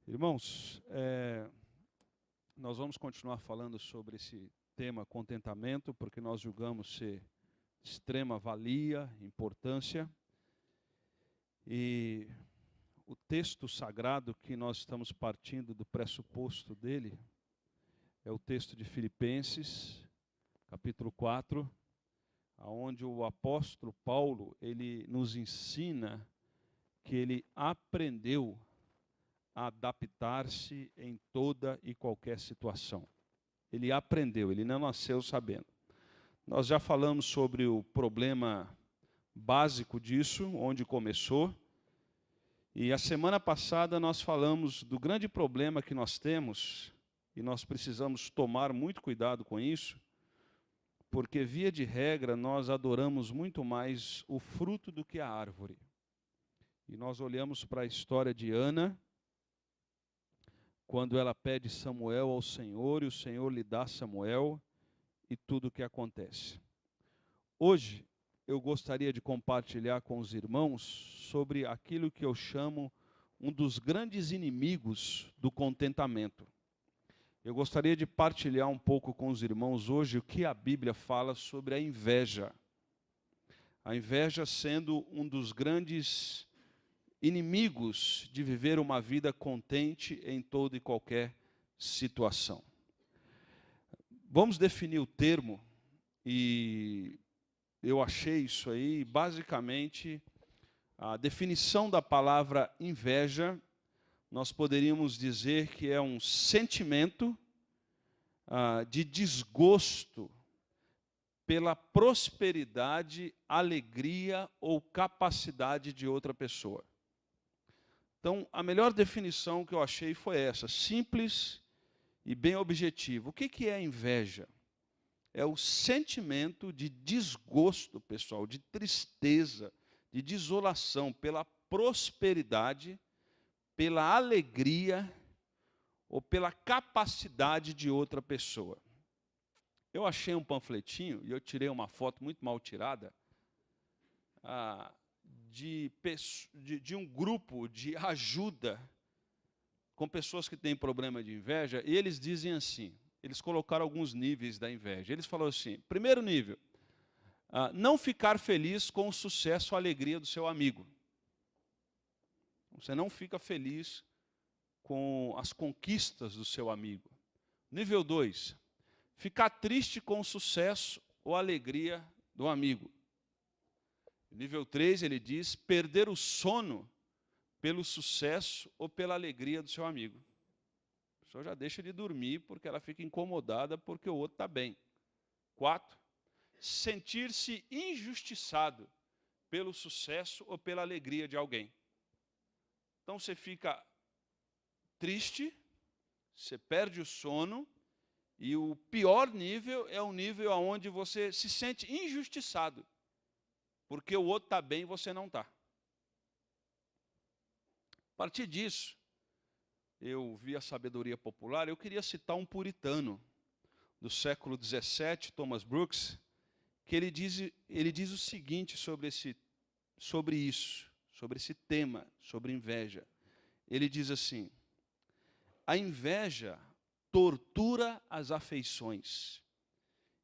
Irmãos, nós vamos continuar falando sobre esse tema contentamento, porque nós julgamos ser de extrema valia, importância. E o texto sagrado que nós estamos partindo do pressuposto dele é o texto de Filipenses, capítulo 4, onde o apóstolo Paulo, ele nos ensina que ele aprendeu a adaptar-se em toda e qualquer situação. Ele aprendeu, ele não nasceu sabendo. Nós já falamos sobre o problema básico disso, onde começou. E a semana passada nós falamos do grande problema que nós temos, e nós precisamos tomar muito cuidado com isso, porque, via de regra, nós adoramos muito mais o fruto do que a árvore. E nós olhamos para a história de Ana, quando ela pede Samuel ao Senhor, e o Senhor lhe dá Samuel, e tudo o que acontece. Hoje, eu gostaria de compartilhar com os irmãos sobre aquilo que eu chamo um dos grandes inimigos do contentamento. Eu gostaria de partilhar um pouco com os irmãos hoje o que a Bíblia fala sobre a inveja. A inveja sendo um dos grandes inimigos de viver uma vida contente em toda e qualquer situação. Vamos definir o termo, e eu achei isso aí, basicamente, a definição da palavra inveja, nós poderíamos dizer que é um sentimento de desgosto pela prosperidade, alegria ou capacidade de outra pessoa. Então, a melhor definição que eu achei foi essa, simples e bem objetiva. O que é a inveja? É o sentimento de desgosto, pessoal, de tristeza, de desolação pela prosperidade, pela alegria ou pela capacidade de outra pessoa. Eu achei um panfletinho, e eu tirei uma foto muito mal tirada, de um grupo de ajuda com pessoas que têm problema de inveja, e eles dizem assim, eles colocaram alguns níveis da inveja. Eles falaram assim, primeiro nível, não ficar feliz com o sucesso ou a alegria do seu amigo. Você não fica feliz com as conquistas do seu amigo. Nível 2, ficar triste com o sucesso ou a alegria do amigo. Nível 3, ele diz, perder o sono pelo sucesso ou pela alegria do seu amigo. A pessoa já deixa de dormir porque ela fica incomodada porque o outro está bem. 4, sentir-se injustiçado pelo sucesso ou pela alegria de alguém. Então você fica triste, você perde o sono, e o pior nível é o nível onde você se sente injustiçado, porque o outro está bem e você não está. A partir disso, eu vi a sabedoria popular, eu queria citar um puritano do século XVII, Thomas Brooks, que ele diz o seguinte sobre esse tema, sobre inveja. Ele diz assim, a inveja tortura as afeições,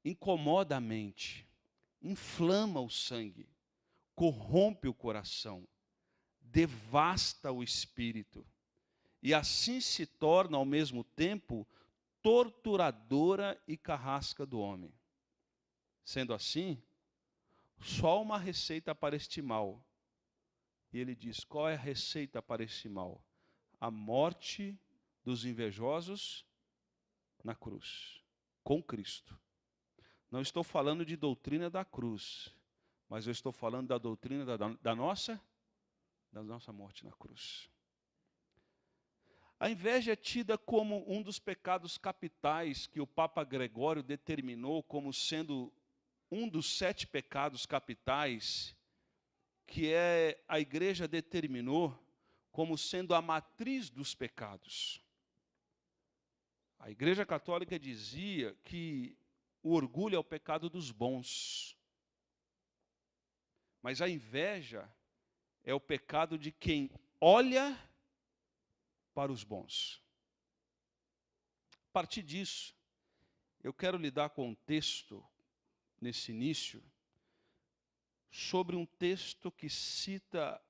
incomoda a mente, inflama o sangue, corrompe o coração, devasta o espírito, e assim se torna ao mesmo tempo torturadora e carrasca do homem. Sendo assim, só uma receita para este mal. E ele diz, qual é a receita para este mal? A morte dos invejosos na cruz, com Cristo. Não estou falando de doutrina da cruz, mas eu estou falando da doutrina da nossa morte na cruz. A inveja é tida como um dos pecados capitais que o Papa Gregório determinou como sendo um dos 7 pecados capitais que a Igreja determinou como sendo a matriz dos pecados. A Igreja Católica dizia que o orgulho é o pecado dos bons. Mas a inveja é o pecado de quem olha para os bons. A partir disso, eu quero lidar com um texto, nesse início, sobre um texto que cita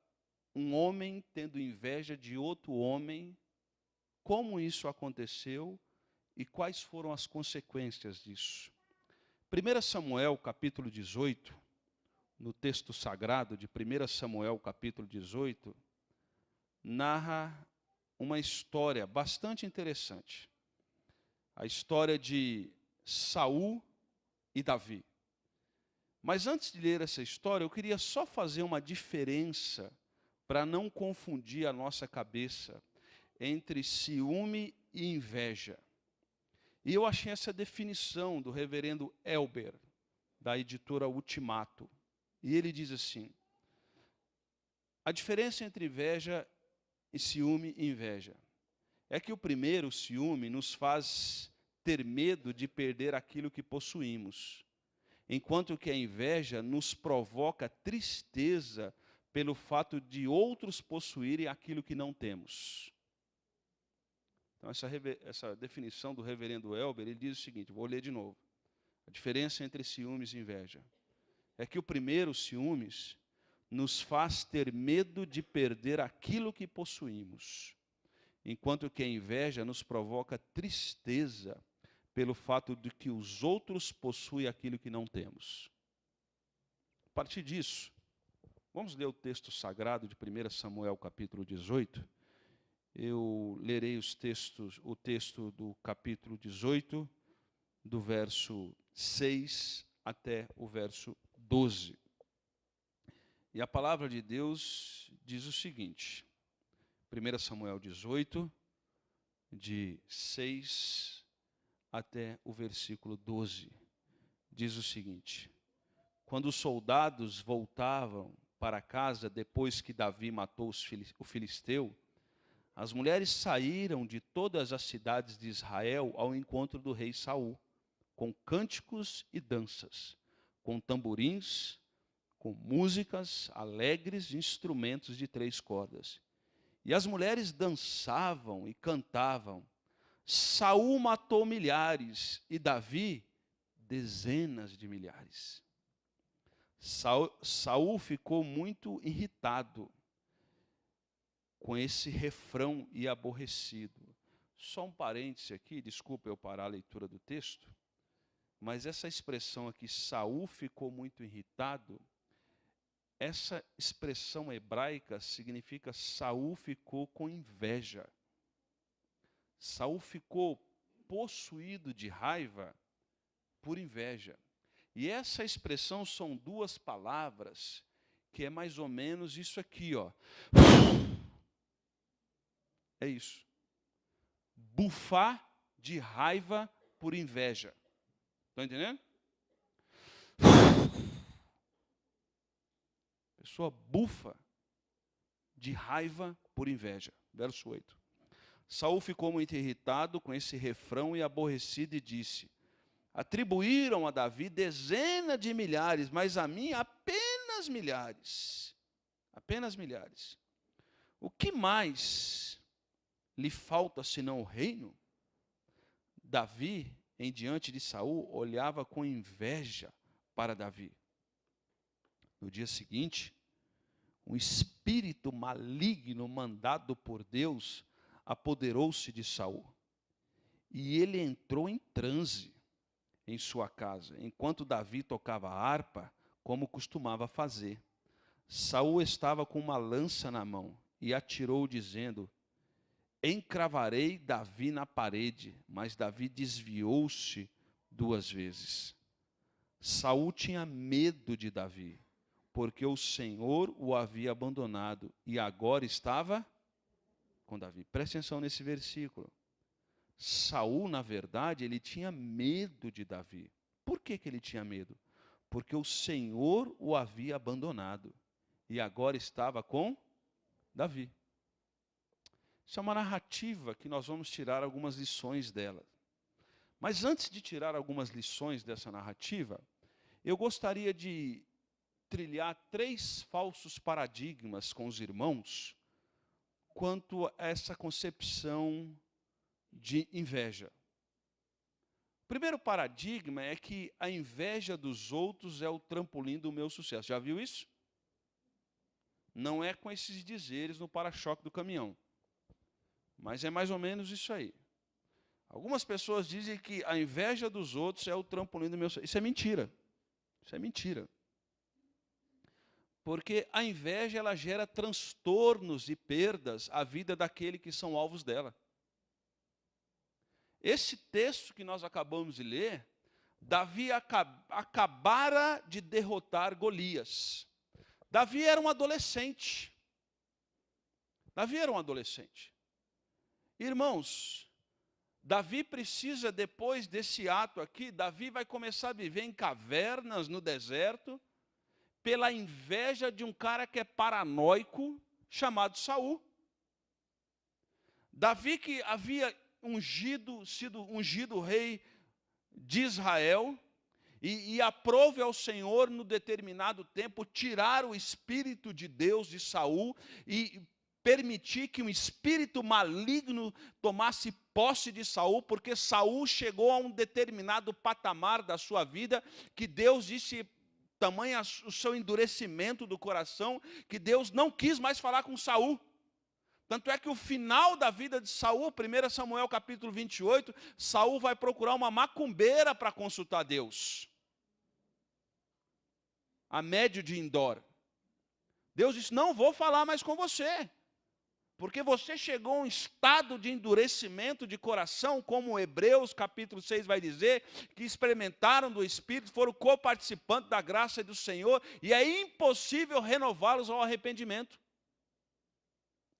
um homem tendo inveja de outro homem, como isso aconteceu e quais foram as consequências disso. 1 Samuel, capítulo 18, no texto sagrado de 1 Samuel, capítulo 18, narra uma história bastante interessante. A história de Saul e Davi. Mas antes de ler essa história, eu queria só fazer uma diferença para não confundir a nossa cabeça entre ciúme e inveja. E eu achei essa definição do reverendo Elber, da editora Ultimato. E ele diz assim: a diferença entre inveja e ciúme e inveja é que o primeiro, o ciúme, nos faz ter medo de perder aquilo que possuímos, enquanto que a inveja nos provoca tristeza pelo fato de outros possuírem aquilo que não temos. Então, essa definição do reverendo Elber, ele diz o seguinte, vou ler de novo. A diferença entre ciúmes e inveja é que o primeiro, ciúmes, nos faz ter medo de perder aquilo que possuímos, enquanto que a inveja nos provoca tristeza pelo fato de que os outros possuem aquilo que não temos. A partir disso, vamos ler o texto sagrado de 1 Samuel, capítulo 18. Eu lerei o texto do capítulo 18, do verso 6 até o verso 12. E a palavra de Deus diz o seguinte, 1 Samuel 18, de 6 até o versículo 12, diz o seguinte: quando os soldados voltavam para casa depois que Davi matou o filisteu, as mulheres saíram de todas as cidades de Israel ao encontro do rei Saul, com cânticos e danças, com tamborins, com músicas alegres e instrumentos de 3 cordas. E as mulheres dançavam e cantavam. Saul matou milhares e Davi dezenas de milhares. Saul ficou muito irritado com esse refrão e aborrecido. Só um parêntese aqui, desculpa eu parar a leitura do texto, mas essa expressão aqui, Saul ficou muito irritado, essa expressão hebraica significa Saul ficou com inveja. Saul ficou possuído de raiva por inveja. E essa expressão são 2 palavras, que é mais ou menos isso aqui, ó. É isso. Bufar de raiva por inveja. Estão entendendo? A pessoa bufa de raiva por inveja. Verso 8. Saul ficou muito irritado com esse refrão e aborrecido e disse: atribuíram a Davi dezenas de milhares, mas a mim apenas milhares. Apenas milhares. O que mais lhe falta senão o reino? Davi, em diante de Saul, olhava com inveja para Davi. No dia seguinte, um espírito maligno mandado por Deus apoderou-se de Saul. E ele entrou em transe em sua casa, enquanto Davi tocava a harpa, como costumava fazer. Saul estava com uma lança na mão e atirou, dizendo: encravarei Davi na parede. Mas Davi desviou-se 2 vezes. Saul tinha medo de Davi, porque o Senhor o havia abandonado e agora estava com Davi. Preste atenção nesse versículo. Saul, na verdade, ele tinha medo de Davi. Por que ele tinha medo? Porque o Senhor o havia abandonado e agora estava com Davi. Isso é uma narrativa que nós vamos tirar algumas lições dela. Mas antes de tirar algumas lições dessa narrativa, eu gostaria de trilhar 3 falsos paradigmas com os irmãos quanto a essa concepção de inveja. O primeiro paradigma é que a inveja dos outros é o trampolim do meu sucesso. Já viu isso? Não é com esses dizeres no para-choque do caminhão, mas é mais ou menos isso aí. Algumas pessoas dizem que a inveja dos outros é o trampolim do meu sucesso. Isso é mentira. Isso é mentira. Porque a inveja, ela gera transtornos e perdas à vida daquele que são alvos dela. Esse texto que nós acabamos de ler, Davi acabara de derrotar Golias. Davi era um adolescente. Davi era um adolescente. Irmãos, Davi precisa, depois desse ato aqui, Davi vai começar a viver em cavernas no deserto, pela inveja de um cara que é paranoico, chamado Saul. Davi, que havia sido ungido rei de Israel, e aprove ao Senhor, no determinado tempo, tirar o Espírito de Deus de Saul e permitir que um espírito maligno tomasse posse de Saul, porque Saul chegou a um determinado patamar da sua vida, que Deus disse, tamanho o seu endurecimento do coração, que Deus não quis mais falar com Saul. Tanto é que o final da vida de Saul, 1 Samuel capítulo 28, Saul vai procurar uma macumbeira para consultar Deus. A médio de Endor. Deus disse, não vou falar mais com você, porque você chegou a um estado de endurecimento de coração, como Hebreus capítulo 6 vai dizer, que experimentaram do Espírito, foram coparticipantes da graça do Senhor, e é impossível renová-los ao arrependimento.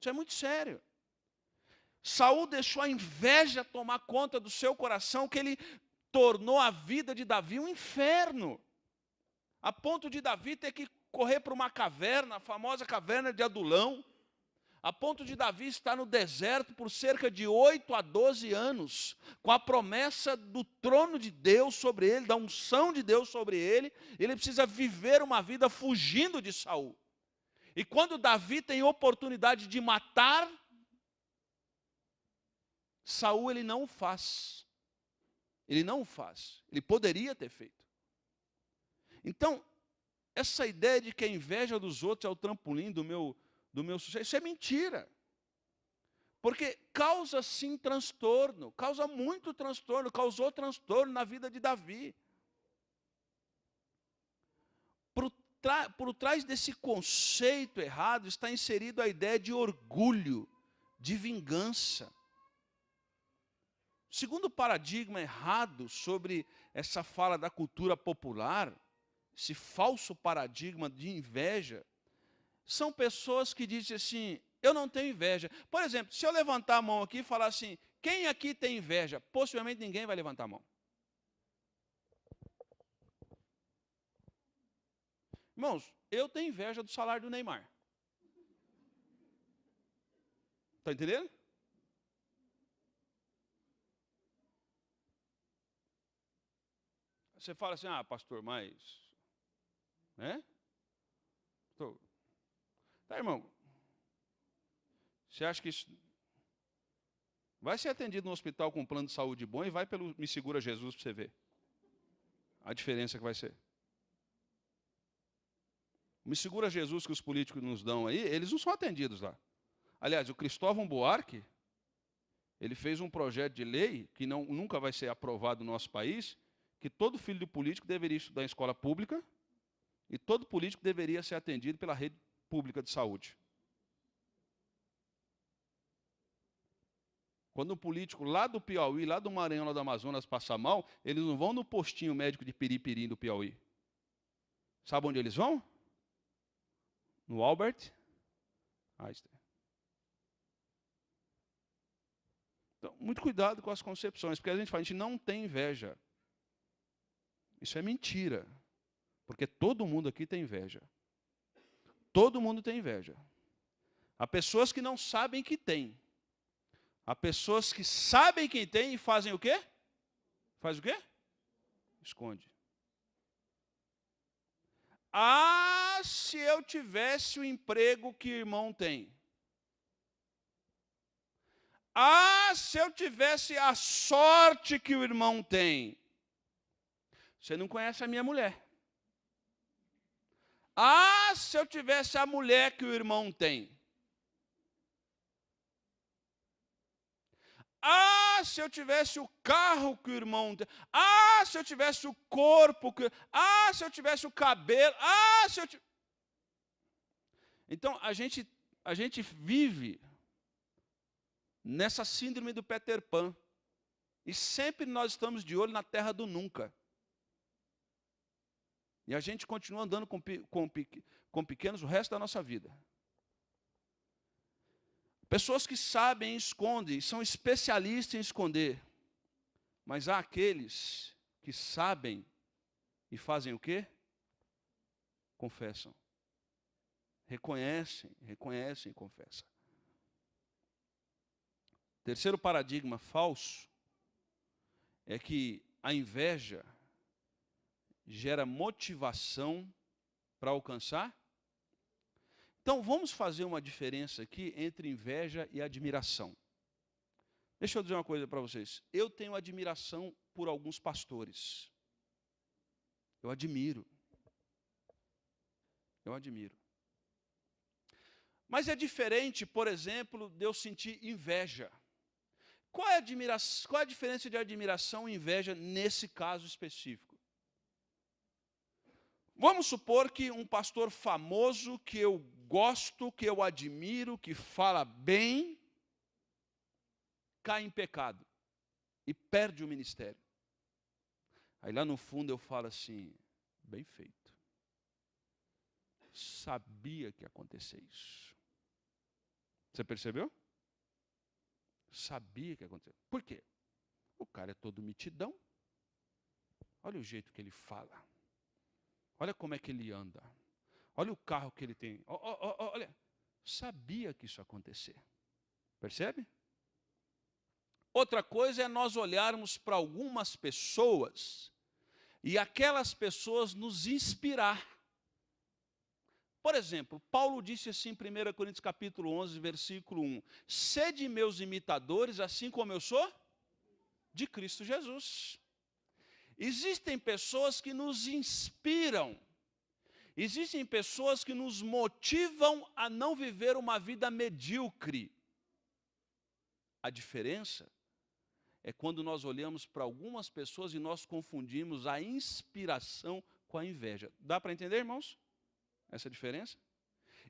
Isso é muito sério. Saul deixou a inveja tomar conta do seu coração, que ele tornou a vida de Davi um inferno, a ponto de Davi ter que correr para uma caverna, a famosa caverna de Adulão, a ponto de Davi estar no deserto por cerca de 8 a 12 anos, com a promessa do trono de Deus sobre ele, da unção de Deus sobre ele. Ele precisa viver uma vida fugindo de Saul. E quando Davi tem oportunidade de matar Saul, ele não o faz. Ele não o faz. Ele poderia ter feito. Então, essa ideia de que a inveja dos outros é o trampolim do meu sucesso, isso é mentira. Porque causa sim transtorno, causa muito transtorno, causou transtorno na vida de Davi. Por trás desse conceito errado está inserido a ideia de orgulho, de vingança. Segundo o paradigma errado sobre essa fala da cultura popular, esse falso paradigma de inveja, são pessoas que dizem assim, eu não tenho inveja. Por exemplo, se eu levantar a mão aqui e falar assim, quem aqui tem inveja? Possivelmente ninguém vai levantar a mão. Irmãos, eu tenho inveja do salário do Neymar. Está entendendo? Você fala assim, pastor, mas... né? Tá, irmão. Você acha que isso... vai ser atendido no hospital com um plano de saúde bom e vai pelo Me Segura Jesus para você ver a diferença que vai ser. O Me Segura Jesus que os políticos nos dão aí, eles não são atendidos lá. Aliás, o Cristóvão Buarque, ele fez um projeto de lei que nunca vai ser aprovado no nosso país, que todo filho de político deveria estudar em escola pública e todo político deveria ser atendido pela rede pública de saúde. Quando um político lá do Piauí, lá do Maranhão, lá do Amazonas, passa mal, eles não vão no postinho médico de Piripiri do Piauí. Sabe onde eles vão? No Albert Einstein. Então, muito cuidado com as concepções, porque a gente não tem inveja. Isso é mentira. Porque todo mundo aqui tem inveja. Todo mundo tem inveja. Há pessoas que não sabem que tem. Há pessoas que sabem quem tem e fazem o quê? Faz o quê? Esconde. Se eu tivesse o emprego que o irmão tem. Ah, se eu tivesse a sorte que o irmão tem. Você não conhece a minha mulher. Ah, se eu tivesse a mulher que o irmão tem. Ah, se eu tivesse o carro que o irmão tem. Ah, se eu tivesse o corpo que. Ah, se eu tivesse o cabelo. Ah, se eu tivesse. Então, a gente vive nessa síndrome do Peter Pan. E sempre nós estamos de olho na terra do nunca. E a gente continua andando com pequenos o resto da nossa vida. Pessoas que sabem e escondem, são especialistas em esconder. Mas há aqueles que sabem e fazem o quê? Confessam. Reconhecem e confessam. Terceiro paradigma falso é que a inveja gera motivação para alcançar. Então, vamos fazer uma diferença aqui entre inveja e admiração. Deixa eu dizer uma coisa para vocês. Eu tenho admiração por alguns pastores. Eu admiro. Mas é diferente, por exemplo, de eu sentir inveja. Qual é a diferença de admiração e inveja nesse caso específico? Vamos supor que um pastor famoso, que eu gosto, que eu admiro, que fala bem, cai em pecado e perde o ministério. Aí lá no fundo eu falo assim, bem feito. Sabia que ia acontecer isso. Você percebeu? Sabia que ia acontecer. Por quê? O cara é todo mitidão. Olha o jeito que ele fala. Olha como é que ele anda. Olha o carro que ele tem. Olha, sabia que isso ia acontecer. Percebe? Outra coisa é nós olharmos para algumas pessoas e aquelas pessoas nos inspirar. Por exemplo, Paulo disse assim em 1 Coríntios capítulo 11, versículo 1. Sede meus imitadores, assim como eu sou de Cristo Jesus. Existem pessoas que nos inspiram. Existem pessoas que nos motivam a não viver uma vida medíocre. A diferença é quando nós olhamos para algumas pessoas e nós confundimos a inspiração com a inveja. Dá para entender, irmãos? Essa diferença?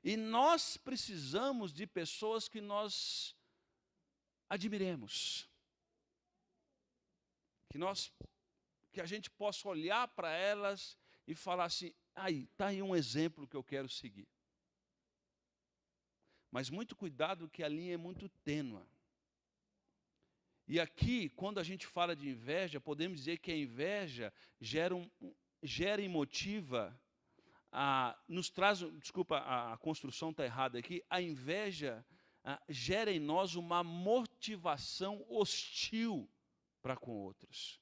E nós precisamos de pessoas que nós admiremos. Que a gente possa olhar para elas e falar assim, está aí um exemplo que eu quero seguir. Mas muito cuidado que a linha é muito tênua. E aqui, quando a gente fala de inveja, podemos dizer que a inveja gera e motiva, nos traz, desculpa, a construção está errada aqui, a inveja gera em nós uma motivação hostil para com outros.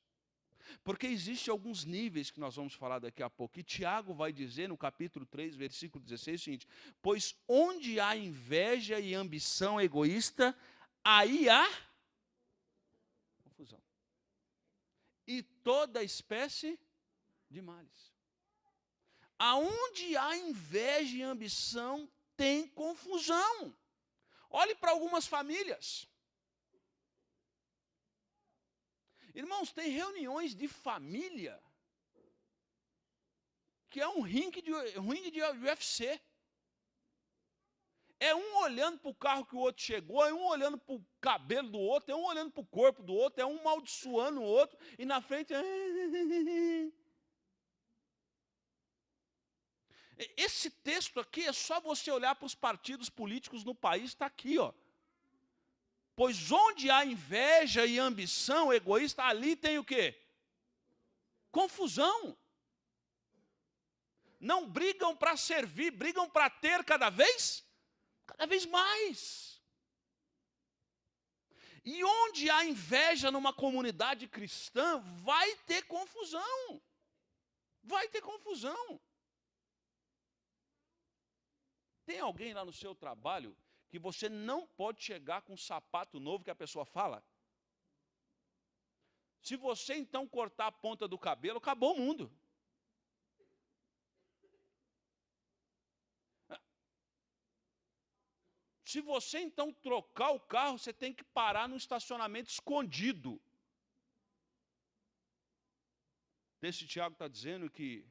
Porque existem alguns níveis que nós vamos falar daqui a pouco. E Tiago vai dizer no capítulo 3, versículo 16, o seguinte: pois onde há inveja e ambição egoísta, aí há confusão. E toda espécie de males. Aonde há inveja e ambição, tem confusão. Olhe para algumas famílias. Irmãos, tem reuniões de família que é um ringue de UFC. É um olhando para o carro que o outro chegou, é um olhando para o cabelo do outro, é um olhando para o corpo do outro, é um amaldiçoando o outro, e na frente... Esse texto aqui é só você olhar para os partidos políticos no país, está aqui, ó. Pois onde há inveja e ambição egoísta, ali tem o quê? Confusão. Não brigam para servir, brigam para ter cada vez mais. E onde há inveja numa comunidade cristã, vai ter confusão. Vai ter confusão. Tem alguém lá no seu trabalho que você não pode chegar com um sapato novo que a pessoa fala? Se você então cortar a ponta do cabelo, acabou o mundo. Se você então trocar o carro, você tem que parar no estacionamento escondido. Esse Tiago está dizendo que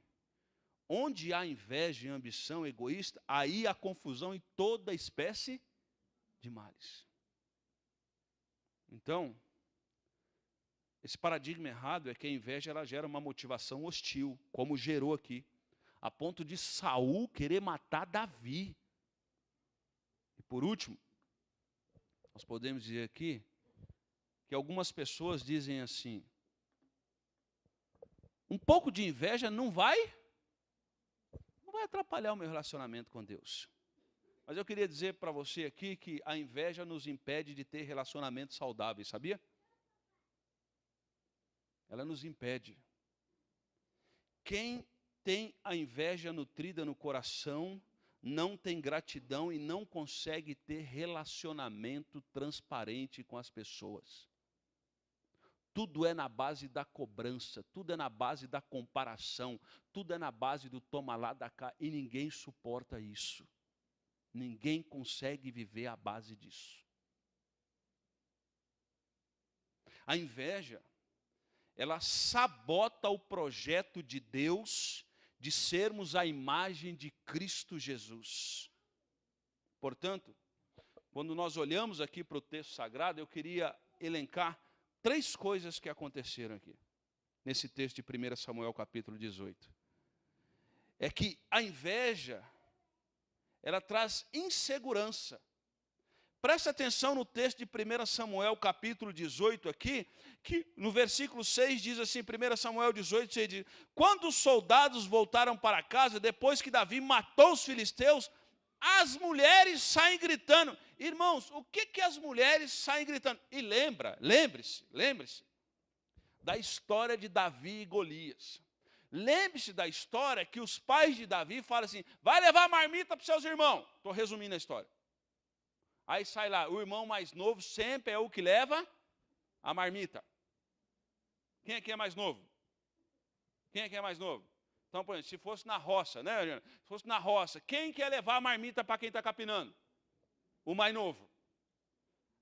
onde há inveja e ambição egoísta, aí há confusão e toda espécie de males. Então, esse paradigma errado é que a inveja ela gera uma motivação hostil, como gerou aqui, a ponto de Saul querer matar Davi. E por último, nós podemos dizer aqui que algumas pessoas dizem assim: um pouco de inveja não vai atrapalhar o meu relacionamento com Deus. Mas eu queria dizer para você aqui que a inveja nos impede de ter relacionamentos saudáveis, sabia? Ela nos impede. Quem tem a inveja nutrida no coração não tem gratidão e não consegue ter relacionamento transparente com as pessoas. Tudo é na base da cobrança, tudo é na base da comparação, tudo é na base do toma lá, dá cá, e ninguém suporta isso. Ninguém consegue viver à base disso. A inveja, ela sabota o projeto de Deus de sermos a imagem de Cristo Jesus. Portanto, quando nós olhamos aqui para o texto sagrado, eu queria elencar 3 coisas que aconteceram aqui, nesse texto de 1 Samuel capítulo 18. É que a inveja, ela traz insegurança. Presta atenção no texto de 1 Samuel capítulo 18 aqui, que no versículo 6 diz assim, 1 Samuel 18, 6 diz: quando os soldados voltaram para casa, depois que Davi matou os filisteus, as mulheres saem gritando. Irmãos, o que as mulheres saem gritando? E lembre-se da história de Davi e Golias. Lembre-se da história que os pais de Davi falam assim: vai levar a marmita para os seus irmãos. Estou resumindo a história. Aí sai lá, o irmão mais novo sempre é o que leva a marmita. Quem aqui é mais novo? Quem aqui é mais novo? Então, por exemplo, se fosse na roça, né, Adriana? Se fosse na roça, quem quer levar a marmita para quem está capinando? O mais novo.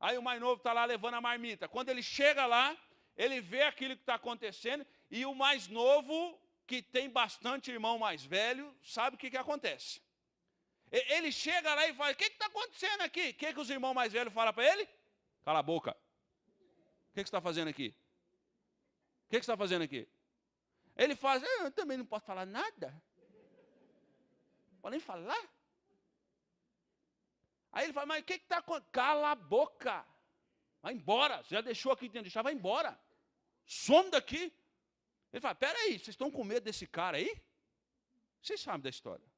Aí o mais novo está lá levando a marmita. Quando ele chega lá, ele vê aquilo que está acontecendo, e o mais novo, que tem bastante irmão mais velho, sabe o que acontece. Ele chega lá e fala: o que está acontecendo aqui? O que os irmãos mais velhos falam para ele? Cala a boca. O que você está fazendo aqui? O que você está fazendo aqui? Ele fala: eu também não posso falar nada. Não pode nem falar. Aí ele fala: mas o que está acontecendo? Cala a boca. Vai embora. Você já deixou aqui dentro, deixar, vai embora. Some daqui. Ele fala: peraí, vocês estão com medo desse cara aí? Vocês sabem da história.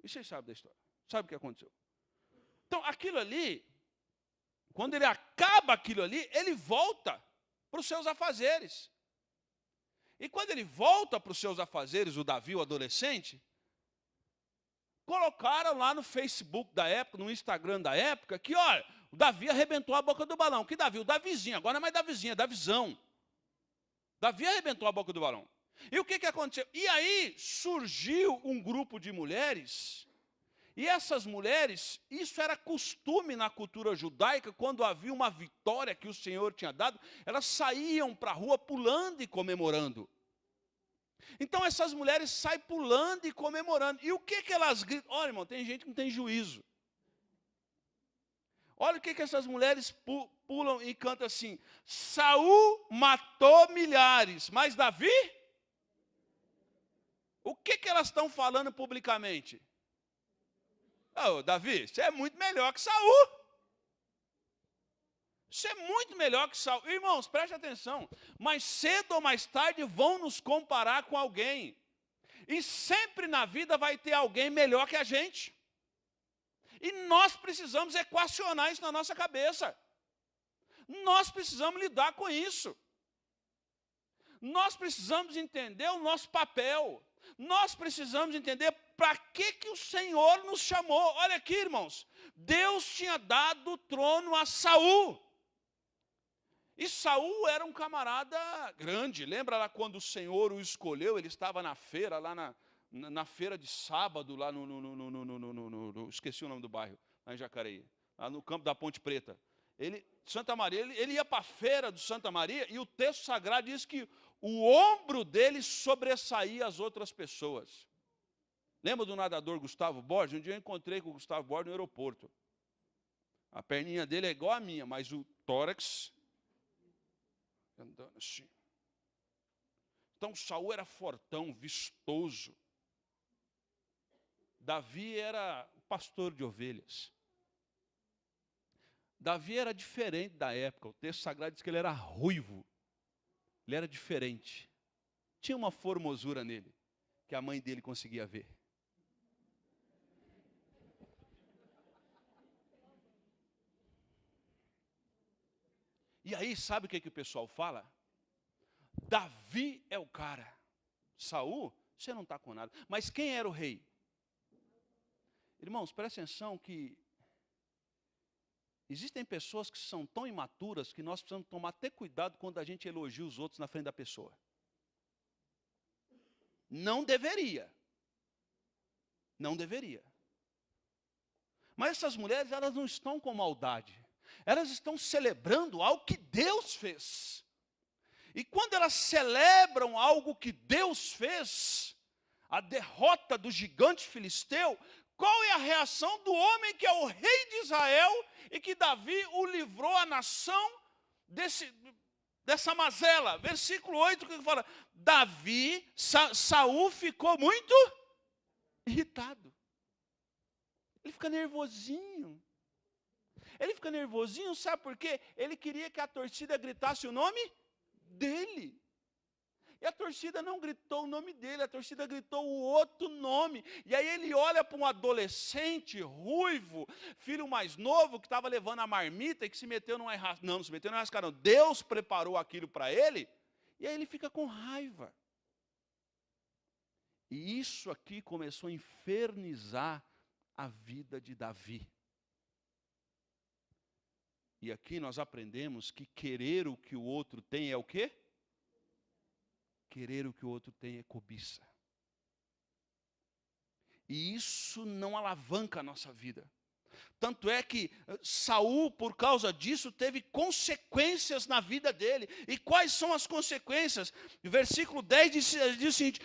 E vocês sabem da história. Sabe o que aconteceu? Então, aquilo ali, quando ele acaba aquilo ali, ele volta para os seus afazeres. E quando ele volta para os seus afazeres, o Davi, o adolescente, colocaram lá no Facebook da época, no Instagram da época, que, olha, o Davi arrebentou a boca do balão. Que Davi? O Davizinho. Agora não é mais Davizinho, é Davizão. Davi arrebentou a boca do balão. E o que aconteceu? E aí surgiu um grupo de mulheres, e essas mulheres, isso era costume na cultura judaica, quando havia uma vitória que o Senhor tinha dado, elas saíam para a rua pulando e comemorando. Então essas mulheres saem pulando e comemorando. E o que elas gritam? Olha, irmão, tem gente que não tem juízo. Olha o que essas mulheres pulam e cantam assim: Saul matou milhares, mas Davi? O que elas estão falando publicamente? Oh, Davi, você é muito melhor que Saul. Você é muito melhor que Saul. Irmãos, preste atenção. Mais cedo ou mais tarde vão nos comparar com alguém. E sempre na vida vai ter alguém melhor que a gente. E nós precisamos equacionar isso na nossa cabeça. Nós precisamos lidar com isso. Nós precisamos entender o nosso papel. Nós precisamos entender para que o Senhor nos chamou? Olha aqui, irmãos, Deus tinha dado o trono a Saul. E Saul era um camarada grande. Lembra lá quando o Senhor o escolheu? Ele estava na feira, lá na feira de sábado, lá esqueci o nome do bairro, lá em Jacareí, lá no campo da Ponte Preta. Santa Maria, ele ia para a feira do Santa Maria, e o texto sagrado diz que o ombro dele sobressaía as outras pessoas. Lembra do nadador Gustavo Borges? Um dia eu encontrei com o Gustavo Borges no aeroporto. A perninha dele é igual a minha, mas o tórax andando assim. Então Saul era fortão, vistoso. Davi era pastor de ovelhas. Davi era diferente da época. O texto sagrado diz que ele era ruivo. Ele era diferente. Tinha uma formosura nele que a mãe dele conseguia ver. E aí, sabe o que o pessoal fala? Davi é o cara. Saul, você não está com nada. Mas quem era o rei? Irmãos, presta atenção que existem pessoas que são tão imaturas que nós precisamos tomar até cuidado quando a gente elogia os outros na frente da pessoa. Não deveria. Não deveria. Mas essas mulheres, elas não estão com maldade. Elas estão celebrando algo que Deus fez. E quando elas celebram algo que Deus fez, a derrota do gigante filisteu, qual é a reação do homem que é o rei de Israel e que Davi o livrou a nação dessa mazela? Versículo 8 que fala, Saul ficou muito irritado. Ele fica nervosinho. Ele fica nervosinho, sabe por quê? Ele queria que a torcida gritasse o nome dele. E a torcida não gritou o nome dele, a torcida gritou o outro nome. E aí ele olha para um adolescente ruivo, filho mais novo, que estava levando a marmita e que se meteu numa enrascada. Não se meteu numa enrascada, não. Deus preparou aquilo para ele. E aí ele fica com raiva. E isso aqui começou a infernizar a vida de Davi. E aqui nós aprendemos que querer o que o outro tem é o quê? Querer o que o outro tem é cobiça. E isso não alavanca a nossa vida. Tanto é que Saul, por causa disso, teve consequências na vida dele. E quais são as consequências? Versículo 10 diz o seguinte,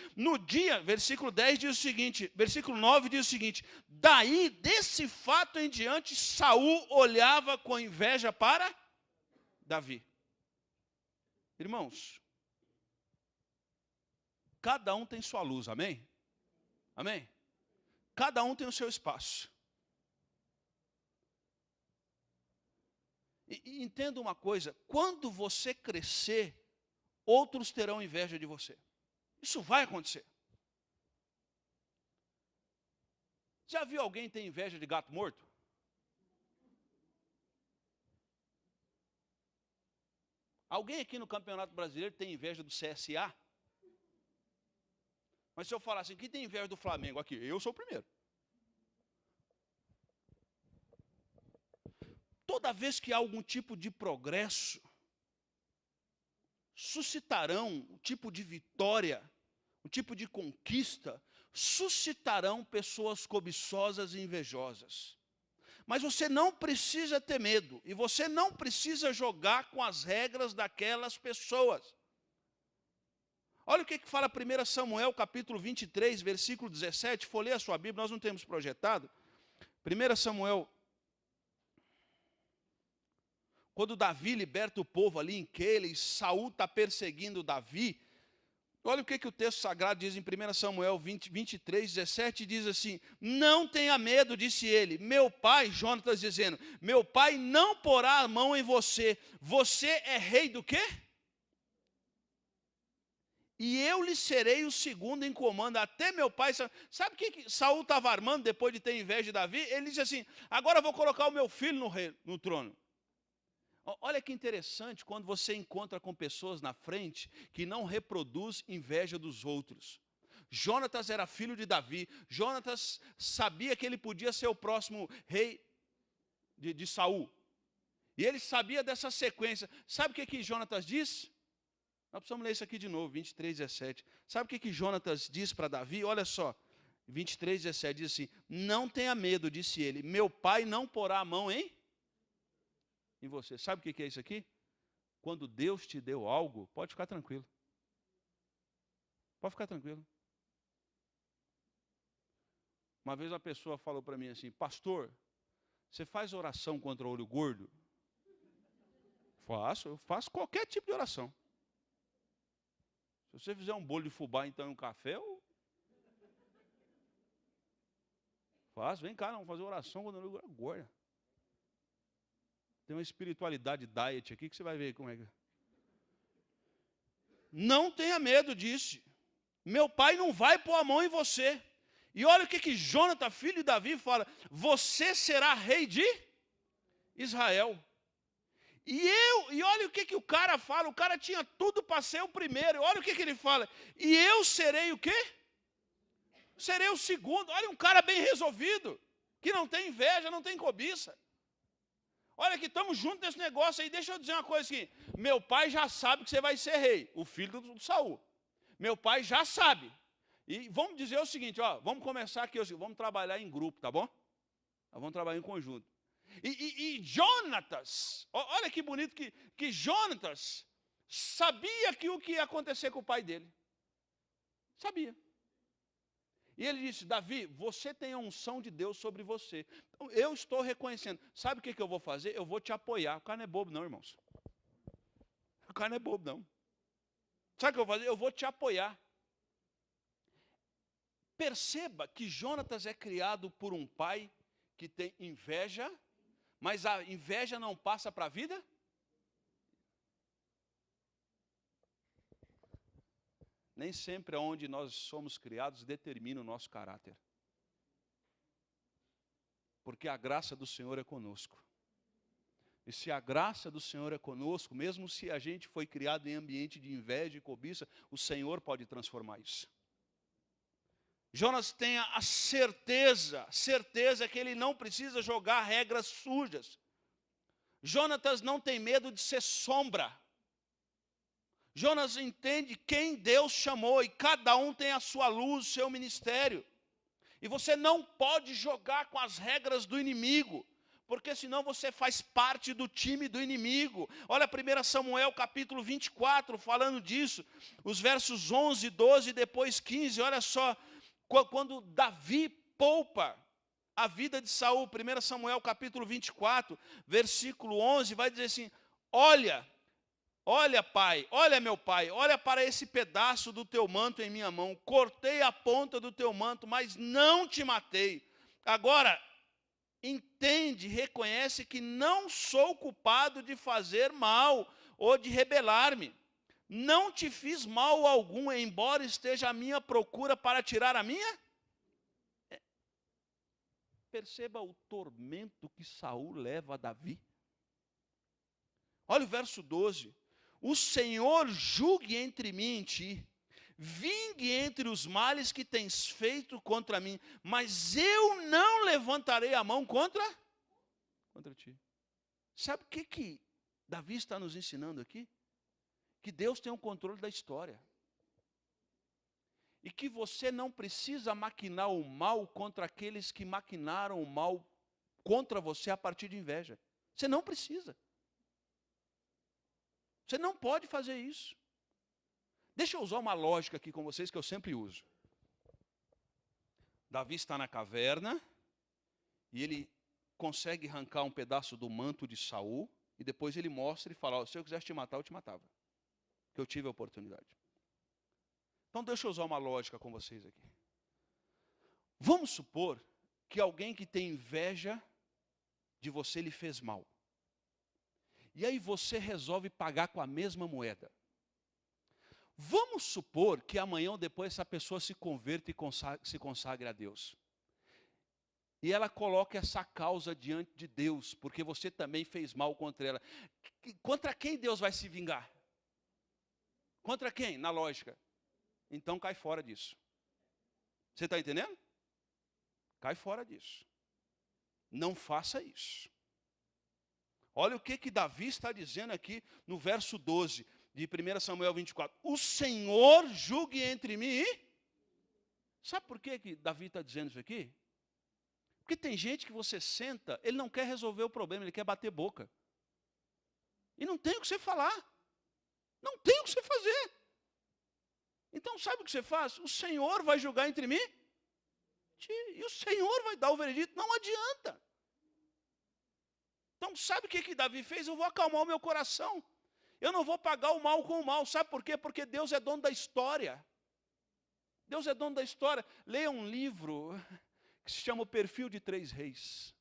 versículo 10 diz o seguinte, versículo 9 diz o seguinte, daí, desse fato em diante, Saul olhava com inveja para Davi. Irmãos, cada um tem sua luz, amém? Amém? Cada um tem o seu espaço. E entenda uma coisa, quando você crescer, outros terão inveja de você. Isso vai acontecer. Já viu alguém ter inveja de gato morto? Alguém aqui no Campeonato Brasileiro tem inveja do CSA? Mas se eu falar assim, quem tem inveja do Flamengo aqui? Eu sou o primeiro. Toda vez que há algum tipo de progresso, suscitarão um tipo de vitória, um tipo de conquista, suscitarão pessoas cobiçosas e invejosas. Mas você não precisa ter medo, e você não precisa jogar com as regras daquelas pessoas. Olha o que fala 1 Samuel, capítulo 23, versículo 17, folheia a sua Bíblia, nós não temos projetado. 1 Samuel, quando Davi liberta o povo ali em Keila, e Saul está perseguindo Davi, olha o que o texto sagrado diz em 1 Samuel 23, 17, diz assim, não tenha medo, disse ele, meu pai, Jonatas dizendo, meu pai não porá a mão em você, você é rei do quê? E eu lhe serei o segundo em comando, até meu pai. Sabe o que Saul estava armando depois de ter inveja de Davi? Ele disse assim, agora eu vou colocar o meu filho no trono. Olha que interessante quando você encontra com pessoas na frente que não reproduz inveja dos outros. Jonatas era filho de Davi. Jonatas sabia que ele podia ser o próximo rei de Saul. E ele sabia dessa sequência. Sabe o que Jonatas diz? Nós precisamos ler isso aqui de novo, 23, 17. Sabe o que Jonatas diz para Davi? Olha só, 23, 17 diz assim: não tenha medo, disse ele, meu pai não porá a mão em você. Sabe o que é isso aqui? Quando Deus te deu algo, pode ficar tranquilo. Pode ficar tranquilo. Uma vez uma pessoa falou para mim assim: pastor, você faz oração contra o olho gordo? Eu faço qualquer tipo de oração. Se você fizer um bolo de fubá, então, e um café, eu faço. Vem cá, vamos fazer oração contra o olho gordo. Tem uma espiritualidade diet aqui que você vai ver como é que... Não tenha medo disso. Meu pai não vai pôr a mão em você. E olha o que Jonatas, filho de Davi, fala: você será rei de Israel. E olha o que o cara fala. O cara tinha tudo para ser o primeiro. Olha o que ele fala: e eu serei o quê? Serei o segundo. Olha, um cara bem resolvido, que não tem inveja, não tem cobiça. Olha que estamos juntos nesse negócio aí. Deixa eu dizer uma coisa aqui. Meu pai já sabe que você vai ser rei, o filho do Saul. Meu pai já sabe. E vamos dizer o seguinte, ó, vamos começar aqui, vamos trabalhar em grupo, tá bom? Vamos trabalhar em conjunto. E Jonatas, olha que bonito que Jonatas sabia que o que ia acontecer com o pai dele. Sabia. E ele disse: Davi, você tem a unção de Deus sobre você. Então, eu estou reconhecendo. Sabe o que eu vou fazer? Eu vou te apoiar. O cara não é bobo não, irmãos. O cara não é bobo não. Sabe o que eu vou fazer? Eu vou te apoiar. Perceba que Jonatas é criado por um pai que tem inveja, mas a inveja não passa para a vida. Nem sempre onde nós somos criados determina o nosso caráter. Porque a graça do Senhor é conosco. E se a graça do Senhor é conosco, mesmo se a gente foi criado em ambiente de inveja e cobiça, o Senhor pode transformar isso. Jonas tenha a certeza que ele não precisa jogar regras sujas. Jonatas não tem medo de ser sombra. Jonas entende quem Deus chamou e cada um tem a sua luz, o seu ministério. E você não pode jogar com as regras do inimigo, porque senão você faz parte do time do inimigo. Olha 1 Samuel capítulo 24, falando disso, os versos 11, 12 e depois 15, olha só, quando Davi poupa a vida de Saul, 1 Samuel capítulo 24, versículo 11, vai dizer assim: Olha, pai, olha, meu pai, olha para esse pedaço do teu manto em minha mão. Cortei a ponta do teu manto, mas não te matei. Agora, entende, reconhece que não sou culpado de fazer mal ou de rebelar-me. Não te fiz mal algum, embora esteja à minha procura para tirar a minha. Perceba o tormento que Saul leva a Davi. Olha o verso 12. O Senhor julgue entre mim e ti, vingue entre os males que tens feito contra mim, mas eu não levantarei a mão contra ti. Sabe o que Davi está nos ensinando aqui? Que Deus tem o controle da história. E que você não precisa maquinar o mal contra aqueles que maquinaram o mal contra você a partir de inveja. Você não precisa. Você não pode fazer isso. Deixa eu usar uma lógica aqui com vocês que eu sempre uso. Davi está na caverna e ele consegue arrancar um pedaço do manto de Saul e depois ele mostra e fala: se eu quisesse te matar, eu te matava. Que eu tive a oportunidade. Então deixa eu usar uma lógica com vocês aqui. Vamos supor que alguém que tem inveja de você lhe fez mal. E aí você resolve pagar com a mesma moeda. Vamos supor que amanhã ou depois essa pessoa se converta e se consagre a Deus. E ela coloca essa causa diante de Deus, porque você também fez mal contra ela. Contra quem Deus vai se vingar? Contra quem? Na lógica. Então cai fora disso. Você está entendendo? Cai fora disso. Não faça isso. Olha o que Davi está dizendo aqui no verso 12 de 1 Samuel 24. O Senhor julgue entre mim e... Sabe por que Davi está dizendo isso aqui? Porque tem gente que você senta, ele não quer resolver o problema, ele quer bater boca. E não tem o que você falar. Não tem o que você fazer. Então sabe o que você faz? O Senhor vai julgar entre mim e o Senhor vai dar o veredito. Não adianta. Então sabe o que Davi fez? Eu vou acalmar o meu coração. Eu não vou pagar o mal com o mal. Sabe por quê? Porque Deus é dono da história. Deus é dono da história. Leia um livro que se chama O Perfil de Três Reis.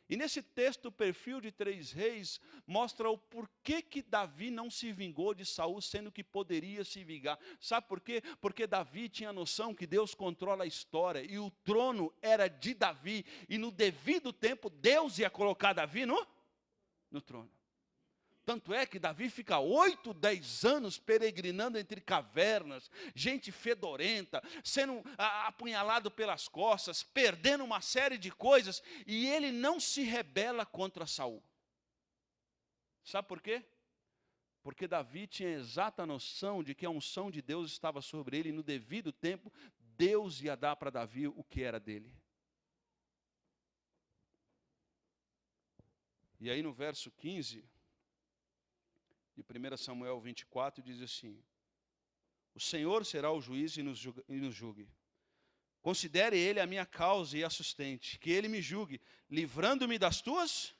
E nesse texto, o Perfil de Três Reis mostra o porquê que Davi não se vingou de Saul, sendo que poderia se vingar. Sabe por quê? Porque Davi tinha a noção que Deus controla a história, e o trono era de Davi, e no devido tempo, Deus ia colocar Davi no trono. Tanto é que Davi fica 8, 10 anos peregrinando entre cavernas, gente fedorenta, sendo apunhalado pelas costas, perdendo uma série de coisas, e ele não se rebela contra Saul. Sabe por quê? Porque Davi tinha exata noção de que a unção de Deus estava sobre ele, e no devido tempo, Deus ia dar para Davi o que era dele. E aí no verso 15... de 1 Samuel 24, diz assim: o Senhor será o juiz e nos julgue. Considere ele a minha causa e a sustente, que ele me julgue, livrando-me das tuas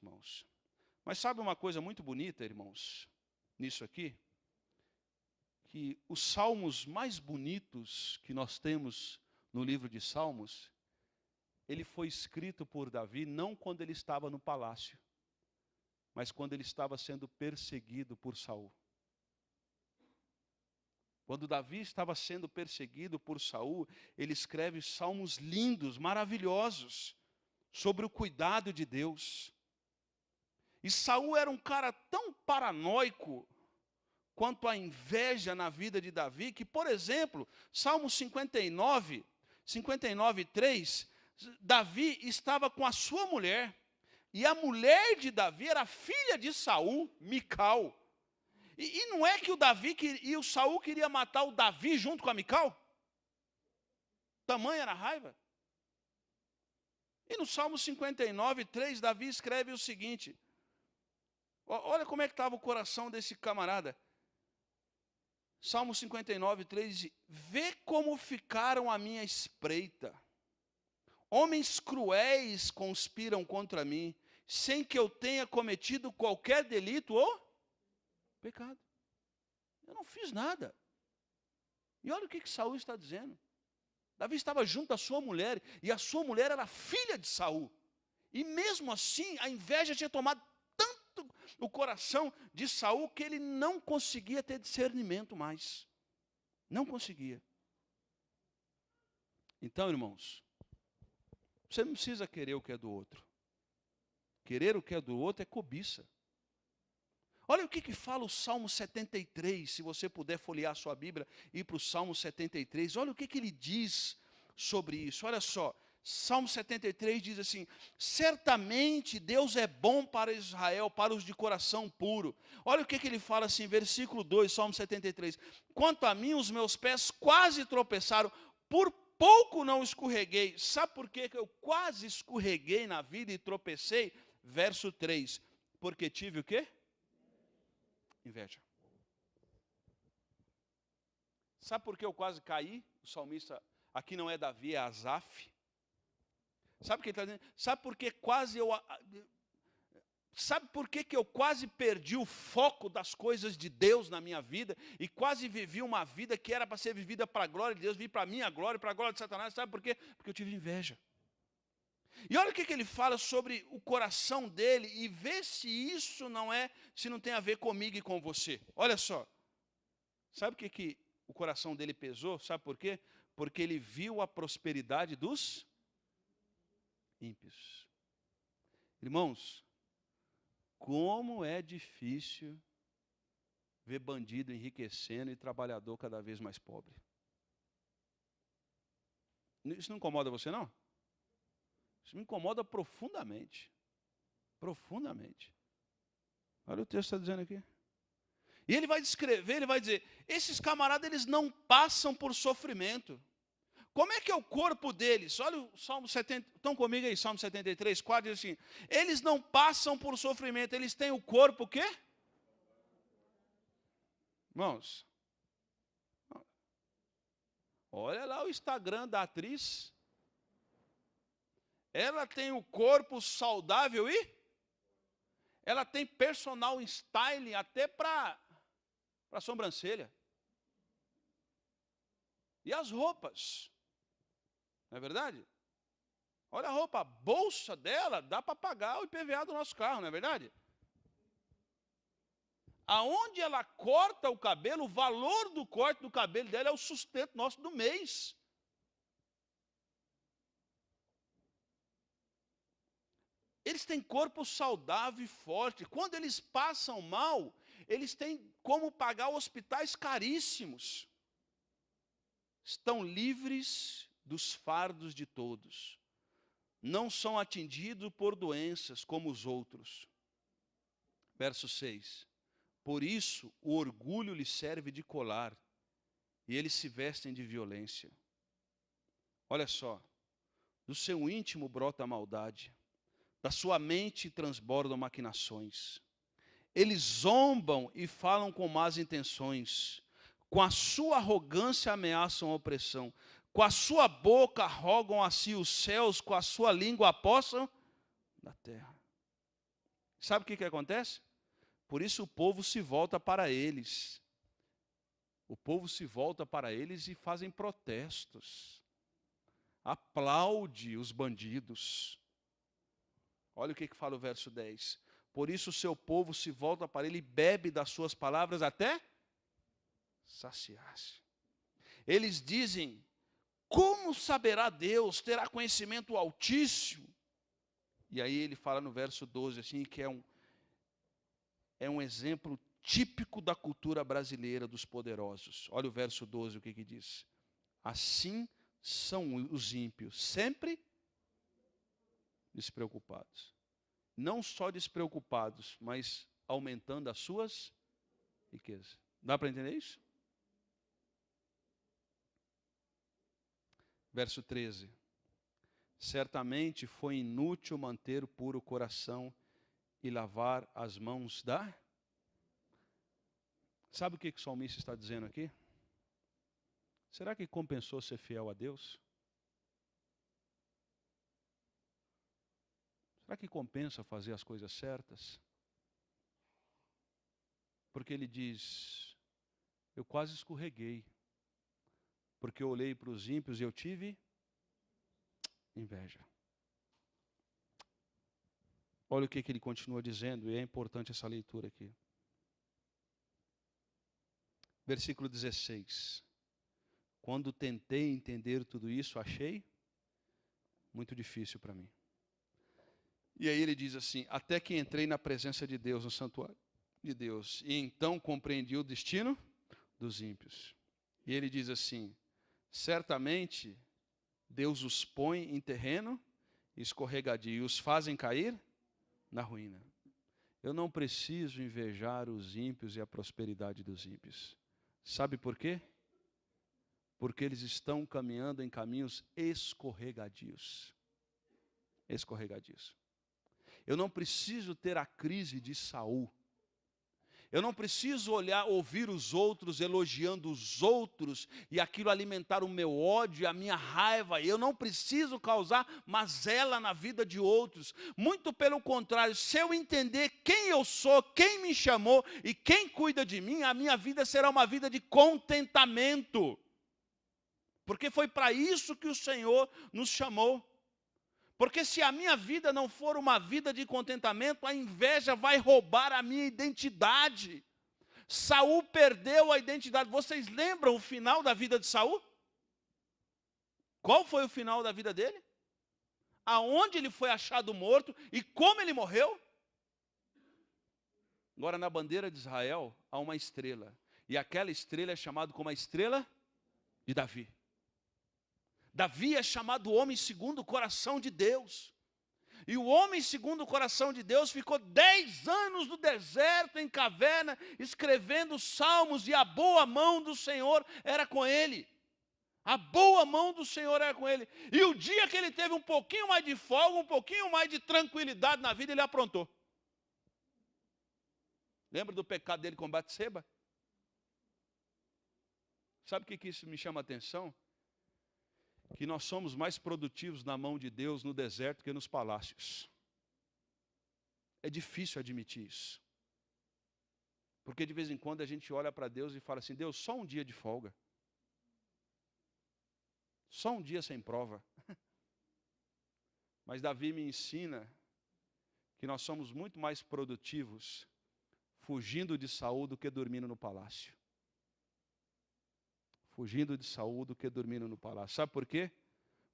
mãos. Mas sabe uma coisa muito bonita, irmãos, nisso aqui? Que os salmos mais bonitos que nós temos no livro de Salmos, ele foi escrito por Davi não quando ele estava no palácio, mas quando ele estava sendo perseguido por Saul. Quando Davi estava sendo perseguido por Saul, ele escreve salmos lindos, maravilhosos, sobre o cuidado de Deus. E Saul era um cara tão paranoico quanto a inveja na vida de Davi, que, por exemplo, Salmo 59, 3, Davi estava com a sua mulher, e a mulher de Davi era filha de Saul, Mical. E não é que o Saul queria matar o Davi junto com a Mical? Tamanha era a raiva. E no Salmo 59, 3, Davi escreve o seguinte. Olha como é que estava o coração desse camarada. Salmo 59, 3, vê como ficaram a minha espreita. Homens cruéis conspiram contra mim, sem que eu tenha cometido qualquer delito ou pecado. Eu não fiz nada. E olha o que Saul está dizendo. Davi estava junto à sua mulher, e a sua mulher era filha de Saul. E mesmo assim, a inveja tinha tomado tanto o coração de Saul, que ele não conseguia ter discernimento mais. Não conseguia. Então, irmãos, você não precisa querer o que é do outro. Querer o que é do outro é cobiça. Olha o que fala o Salmo 73, se você puder folhear a sua Bíblia e ir para o Salmo 73. Olha o que ele diz sobre isso. Olha só, Salmo 73 diz assim: certamente Deus é bom para Israel, para os de coração puro. Olha o que ele fala assim, versículo 2, Salmo 73. Quanto a mim, os meus pés quase tropeçaram, por pouco não escorreguei. Sabe por que eu quase escorreguei na vida e tropecei? Verso 3, porque tive o quê? Inveja. Sabe por que eu quase caí? O salmista, aqui não é Davi, é Asaf. Sabe o que ele está dizendo? Sabe por que Sabe por que eu quase perdi o foco das coisas de Deus na minha vida e quase vivi uma vida que era para ser vivida para a glória de Deus, vi para a minha glória e para a glória de Satanás? Sabe por quê? Porque eu tive inveja. E olha o que ele fala sobre o coração dele e vê se isso se não tem a ver comigo e com você. Olha só. Sabe o que o coração dele pesou? Sabe por quê? Porque ele viu a prosperidade dos ímpios. Irmãos, como é difícil ver bandido enriquecendo e trabalhador cada vez mais pobre. Isso não incomoda você, não? Isso me incomoda profundamente. Profundamente. Olha o texto está dizendo aqui. E ele vai descrever, ele vai dizer, esses camaradas, eles não passam por sofrimento. Como é que é o corpo deles? Olha o Salmo 70, estão comigo aí, Salmo 73, 4, diz assim, eles não passam por sofrimento, eles têm o corpo o quê? Irmãos, olha lá o Instagram da atriz. Ela tem o corpo saudável e ela tem personal styling até para sobrancelha. E as roupas, não é verdade? Olha a roupa, a bolsa dela dá para pagar o IPVA do nosso carro, não é verdade? Aonde ela corta o cabelo, o valor do corte do cabelo dela é o sustento nosso do mês. Eles têm corpo saudável e forte. Quando eles passam mal, eles têm como pagar hospitais caríssimos. Estão livres dos fardos de todos. Não são atingidos por doenças como os outros. Verso 6. Por isso, o orgulho lhes serve de colar, e eles se vestem de violência. Olha só, do seu íntimo brota a maldade, da sua mente transbordam maquinações. Eles zombam e falam com más intenções, com a sua arrogância ameaçam a opressão, com a sua boca rogam a si os céus, com a sua língua apossam na terra. Sabe o que acontece? Por isso o povo se volta para eles. O povo se volta para eles e fazem protestos. Aplaude os bandidos. Olha o que fala o verso 10. Por isso o seu povo se volta para ele e bebe das suas palavras até saciar-se. Eles dizem, como saberá Deus, terá conhecimento Altíssimo? E aí ele fala no verso 12, assim, que é um exemplo típico da cultura brasileira dos poderosos. Olha o verso 12, o que diz. Assim são os ímpios, sempre despreocupados. Não só despreocupados, mas aumentando as suas riquezas. Dá para entender isso? Verso 13. Certamente foi inútil manter puro o coração e lavar as mãos da... Sabe o que o salmista está dizendo aqui? Será que compensou ser fiel a Deus? Será que compensa fazer as coisas certas? Porque ele diz, eu quase escorreguei, porque eu olhei para os ímpios e eu tive inveja. Olha o que ele continua dizendo, e é importante essa leitura aqui. Versículo 16. Quando tentei entender tudo isso, achei muito difícil para mim. E aí ele diz assim, até que entrei na presença de Deus, no santuário de Deus, e então compreendi o destino dos ímpios. E ele diz assim, certamente Deus os põe em terreno escorregadio e os fazem cair na ruína. Eu não preciso invejar os ímpios e a prosperidade dos ímpios. Sabe por quê? Porque eles estão caminhando em caminhos escorregadios. Escorregadios. Eu não preciso ter a crise de Saul. Eu não preciso ouvir os outros elogiando os outros e aquilo alimentar o meu ódio e a minha raiva. Eu não preciso causar mazela na vida de outros. Muito pelo contrário, se eu entender quem eu sou, quem me chamou e quem cuida de mim, a minha vida será uma vida de contentamento. Porque foi para isso que o Senhor nos chamou. Porque se a minha vida não for uma vida de contentamento, a inveja vai roubar a minha identidade. Saul perdeu a identidade. Vocês lembram o final da vida de Saul? Qual foi o final da vida dele? Aonde ele foi achado morto e como ele morreu? Agora na bandeira de Israel há uma estrela. E aquela estrela é chamada como a estrela de Davi. Davi é chamado homem segundo o coração de Deus. E o homem segundo o coração de Deus ficou 10 anos no deserto, em caverna, escrevendo salmos, e a boa mão do Senhor era com ele. A boa mão do Senhor era com ele. E o dia que ele teve um pouquinho mais de folga, um pouquinho mais de tranquilidade na vida, ele aprontou. Lembra do pecado dele com Batseba? Sabe o que isso me chama a atenção? Que nós somos mais produtivos na mão de Deus no deserto que nos palácios. É difícil admitir isso. Porque de vez em quando a gente olha para Deus e fala assim: Deus, só um dia de folga. Só um dia sem prova. Mas Davi me ensina que nós somos muito mais produtivos fugindo de Saul do que dormindo no palácio. Fugindo de Saul do que dormindo no palácio. Sabe por quê?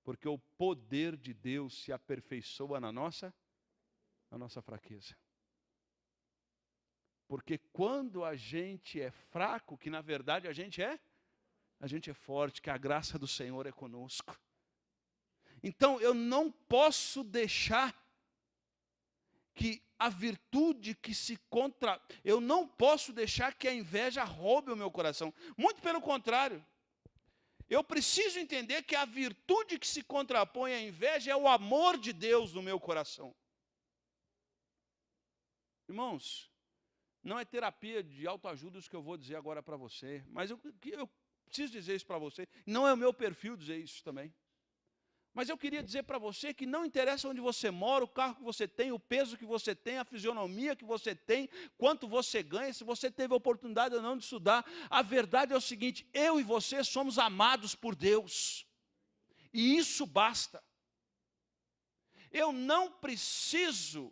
Porque o poder de Deus se aperfeiçoa na nossa fraqueza. Porque quando a gente é fraco, que na verdade a gente é forte, que a graça do Senhor é conosco. Então eu não posso deixar que a virtude que se contra... Eu não posso deixar que a inveja roube o meu coração. Muito pelo contrário. Eu preciso entender que a virtude que se contrapõe à inveja é o amor de Deus no meu coração. Irmãos, não é terapia de autoajuda isso que eu vou dizer agora para você, mas eu preciso dizer isso para você. Não é o meu perfil dizer isso também. Mas eu queria dizer para você que não interessa onde você mora, o carro que você tem, o peso que você tem, a fisionomia que você tem, quanto você ganha, se você teve a oportunidade ou não de estudar. A verdade é o seguinte: eu e você somos amados por Deus. E isso basta. Eu não preciso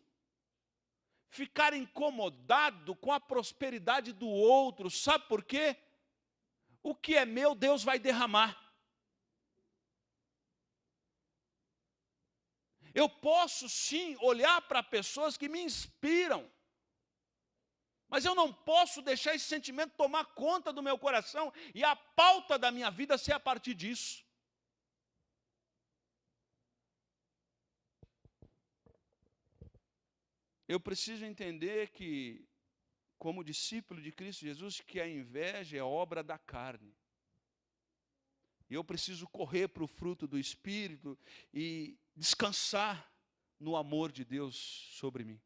ficar incomodado com a prosperidade do outro. Sabe por quê? O que é meu, Deus vai derramar. Eu posso sim olhar para pessoas que me inspiram, mas eu não posso deixar esse sentimento tomar conta do meu coração e a pauta da minha vida ser a partir disso. Eu preciso entender que, como discípulo de Cristo Jesus, que a inveja é obra da carne. E eu preciso correr para o fruto do Espírito e descansar no amor de Deus sobre mim.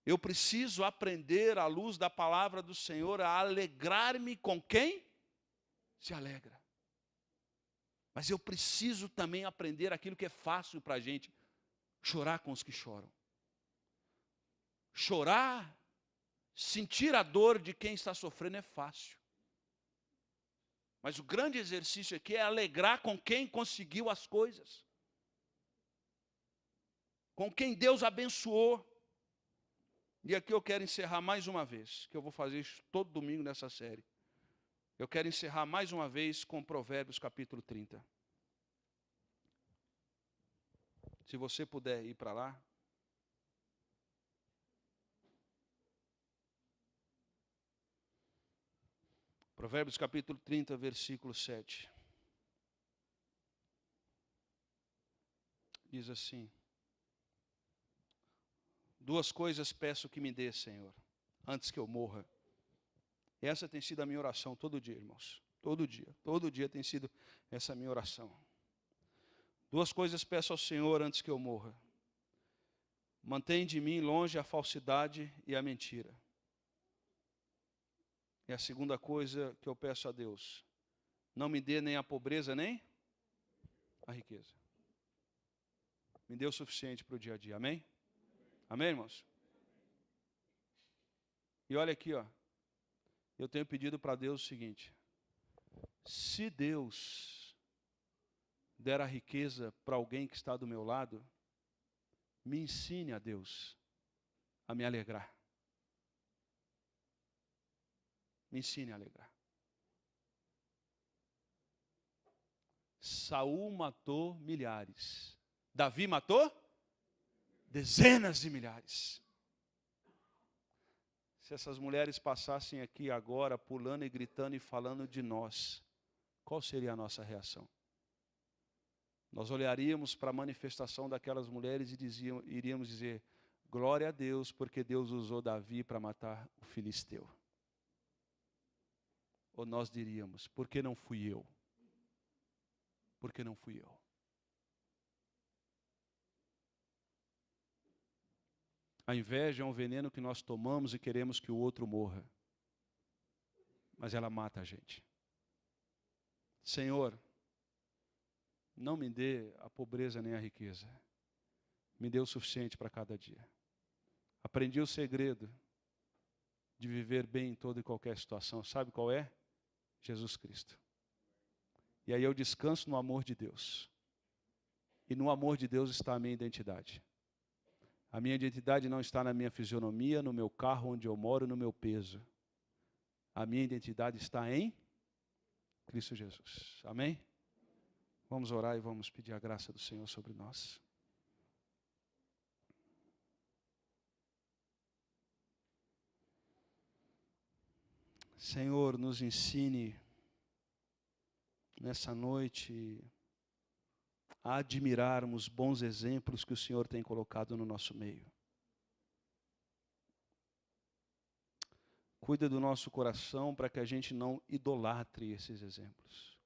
Eu preciso aprender, à luz da palavra do Senhor, a alegrar-me com quem se alegra. Mas eu preciso também aprender aquilo que é fácil para a gente: chorar com os que choram. Chorar, sentir a dor de quem está sofrendo é fácil. Mas o grande exercício aqui é alegrar com quem conseguiu as coisas, com quem Deus abençoou. E aqui eu quero encerrar mais uma vez, que eu vou fazer isso todo domingo nessa série. Eu quero encerrar mais uma vez com Provérbios capítulo 30. Se você puder ir para lá. Provérbios capítulo 30, versículo 7. Diz assim: duas coisas peço que me dê, Senhor, antes que eu morra. Essa tem sido a minha oração todo dia, irmãos. Todo dia tem sido essa minha oração. Duas coisas peço ao Senhor antes que eu morra: mantém de mim longe a falsidade e a mentira. E a segunda coisa que eu peço a Deus: não me dê nem a pobreza, nem a riqueza. Me dê o suficiente para o dia a dia, amém? Amém, irmãos? E olha aqui, ó. Eu tenho pedido para Deus o seguinte: se Deus der a riqueza para alguém que está do meu lado, me ensine a Deus a me alegrar. Me ensine a alegrar. Saul matou milhares. Davi matou dezenas de milhares. Se essas mulheres passassem aqui agora, pulando e gritando e falando de nós, qual seria a nossa reação? Nós olharíamos para a manifestação daquelas mulheres e iríamos dizer, glória a Deus, porque Deus usou Davi para matar o filisteu. Ou nós diríamos, por que não fui eu? Por que não fui eu? A inveja é um veneno que nós tomamos e queremos que o outro morra. Mas ela mata a gente. Senhor, não me dê a pobreza nem a riqueza. Me dê o suficiente para cada dia. Aprendi o segredo de viver bem em toda e qualquer situação. Sabe qual é? Jesus Cristo. E aí eu descanso no amor de Deus. E no amor de Deus está a minha identidade. A minha identidade não está na minha fisionomia, no meu carro onde eu moro, no meu peso. A minha identidade está em Cristo Jesus. Amém? Vamos orar e vamos pedir a graça do Senhor sobre nós. Senhor, nos ensine nessa noite a admirarmos bons exemplos que o Senhor tem colocado no nosso meio. Cuida do nosso coração para que a gente não idolatre esses exemplos,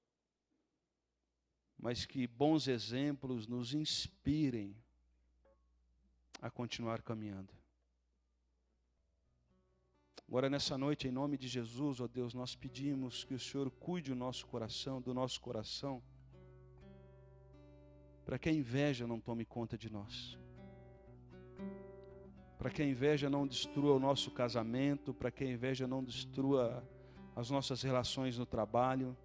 mas que bons exemplos nos inspirem a continuar caminhando. Agora nessa noite, em nome de Jesus, ó Deus, nós pedimos que o Senhor cuide do nosso coração, para que a inveja não tome conta de nós. Para que a inveja não destrua o nosso casamento, para que a inveja não destrua as nossas relações no trabalho,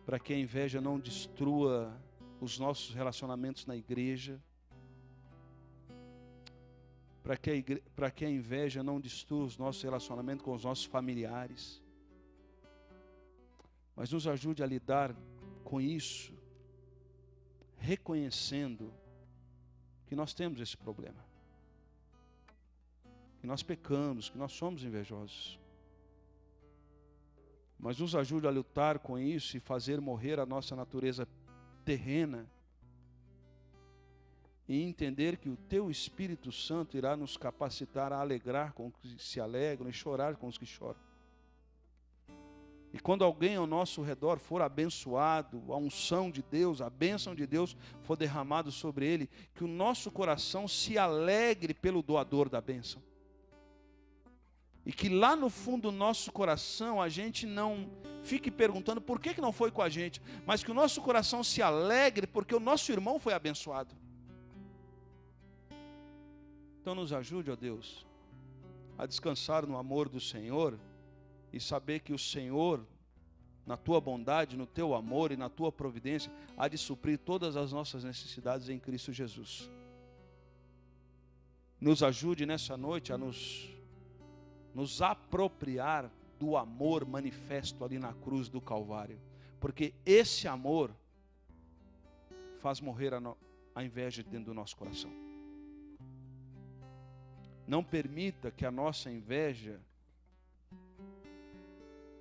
para que a inveja não destrua os nossos relacionamentos na igreja, para que a inveja não destrua os nossos relacionamentos com os nossos familiares. Mas nos ajude a lidar com isso, reconhecendo que nós temos esse problema, que nós pecamos, que nós somos invejosos. Mas nos ajude a lutar com isso e fazer morrer a nossa natureza terrena, e entender que o Teu Espírito Santo irá nos capacitar a alegrar com os que se alegram e chorar com os que choram. E quando alguém ao nosso redor for abençoado, a unção de Deus, a bênção de Deus for derramado sobre ele, que o nosso coração se alegre pelo doador da bênção. E que lá no fundo do nosso coração a gente não fique perguntando por que não foi com a gente, mas que o nosso coração se alegre porque o nosso irmão foi abençoado. Então nos ajude, ó Deus, a descansar no amor do Senhor e saber que o Senhor, na Tua bondade, no Teu amor e na Tua providência, há de suprir todas as nossas necessidades em Cristo Jesus. Nos ajude nessa noite a nos apropriar do amor manifesto ali na cruz do Calvário, porque esse amor faz morrer a inveja dentro do nosso coração. Não permita que a nossa inveja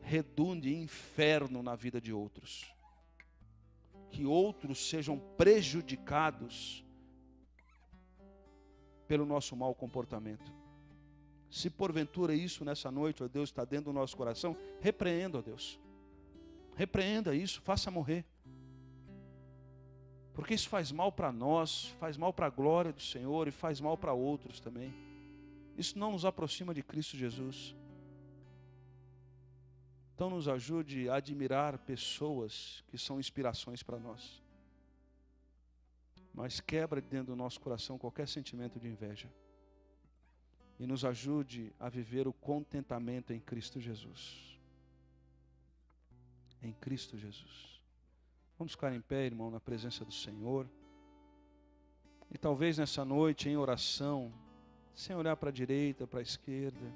redunde em inferno na vida de outros. Que outros sejam prejudicados pelo nosso mau comportamento. Se porventura isso nessa noite, ó Deus, está dentro do nosso coração, repreenda, ó Deus. Repreenda isso, faça morrer. Porque isso faz mal para nós, faz mal para a glória do Senhor e faz mal para outros também. Isso não nos aproxima de Cristo Jesus. Então nos ajude a admirar pessoas que são inspirações para nós. Mas quebra dentro do nosso coração qualquer sentimento de inveja. E nos ajude a viver o contentamento em Cristo Jesus. Em Cristo Jesus. Vamos ficar em pé, irmão, na presença do Senhor. E talvez nessa noite, em oração, sem olhar para a direita, para a esquerda,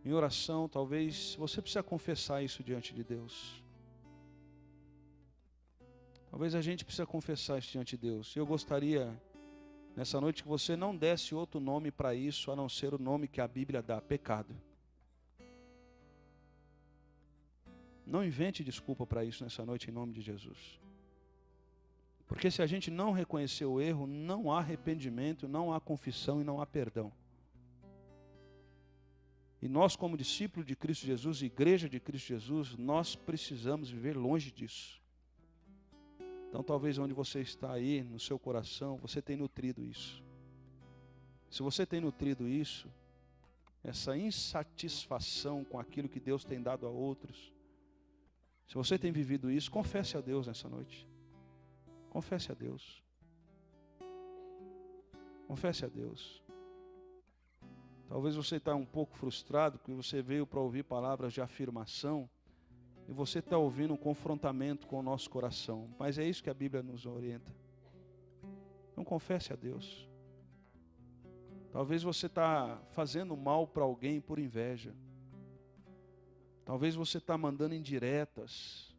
em oração, talvez você precisa confessar isso diante de Deus. Talvez a gente precisa confessar isso diante de Deus. E eu gostaria, nessa noite, que você não desse outro nome para isso, a não ser o nome que a Bíblia dá, pecado. Não invente desculpa para isso nessa noite, em nome de Jesus. Porque se a gente não reconhecer o erro, não há arrependimento, não há confissão e não há perdão. E nós, como discípulos de Cristo Jesus, igreja de Cristo Jesus, nós precisamos viver longe disso. Então talvez onde você está aí, no seu coração, você tem nutrido isso. Se você tem nutrido isso, essa insatisfação com aquilo que Deus tem dado a outros, se você tem vivido isso, confesse a Deus nessa noite. Confesse a Deus. Confesse a Deus. Talvez você está um pouco frustrado, porque você veio para ouvir palavras de afirmação, e você está ouvindo um confrontamento com o nosso coração. Mas é isso que a Bíblia nos orienta. Então confesse a Deus. Talvez você está fazendo mal para alguém por inveja. Talvez você está mandando indiretas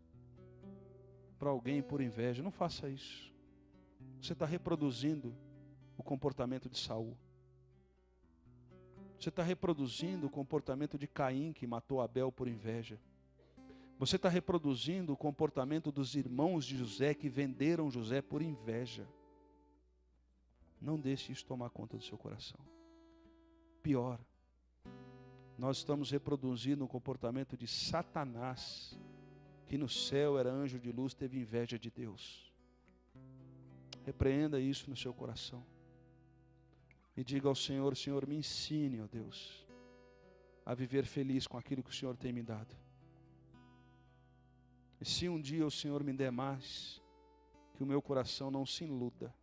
para alguém por inveja. Não faça isso. Você está reproduzindo o comportamento de Saul. Você está reproduzindo o comportamento de Caim, que matou Abel por inveja. Você está reproduzindo o comportamento dos irmãos de José, que venderam José por inveja. Não deixe isso tomar conta do seu coração. Pior, nós estamos reproduzindo o comportamento de Satanás, que no céu era anjo de luz, teve inveja de Deus. Repreenda isso no seu coração. E diga ao Senhor: Senhor, me ensine, ó Deus, a viver feliz com aquilo que o Senhor tem me dado. E se um dia o Senhor me der mais, que o meu coração não se iluda,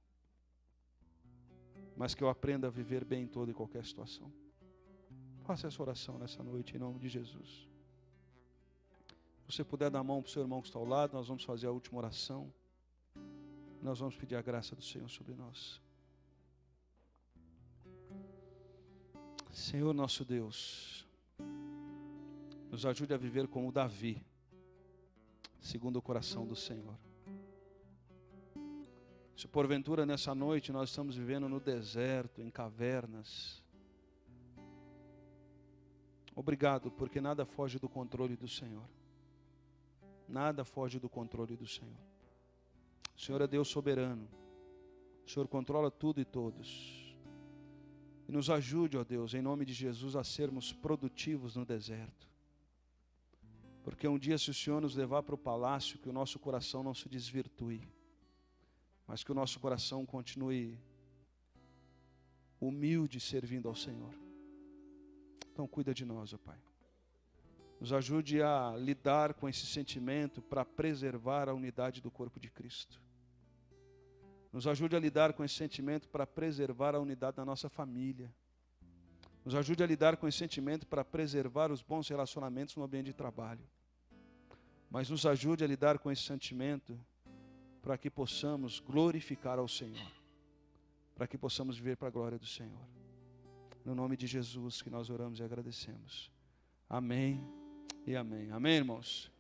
mas que eu aprenda a viver bem em toda e qualquer situação. Faça essa oração nessa noite, em nome de Jesus. Se você puder dar a mão para o seu irmão que está ao lado, nós vamos fazer a última oração. Nós vamos pedir a graça do Senhor sobre nós. Senhor nosso Deus, nos ajude a viver como Davi, segundo o coração do Senhor. Se porventura nessa noite nós estamos vivendo no deserto, em cavernas, obrigado, porque nada foge do controle do Senhor. Nada foge do controle do Senhor. O Senhor é Deus soberano. O Senhor controla tudo e todos. E nos ajude, ó Deus, em nome de Jesus, a sermos produtivos no deserto. Porque um dia, se o Senhor nos levar para o palácio, que o nosso coração não se desvirtue, mas que o nosso coração continue humilde, servindo ao Senhor. Então cuida de nós, ó Pai. Nos ajude a lidar com esse sentimento para preservar a unidade do corpo de Cristo. Nos ajude a lidar com esse sentimento para preservar a unidade da nossa família. Nos ajude a lidar com esse sentimento para preservar os bons relacionamentos no ambiente de trabalho. Mas nos ajude a lidar com esse sentimento para que possamos glorificar ao Senhor. Para que possamos viver para a glória do Senhor. No nome de Jesus que nós oramos e agradecemos. Amém e amém. Amém, irmãos?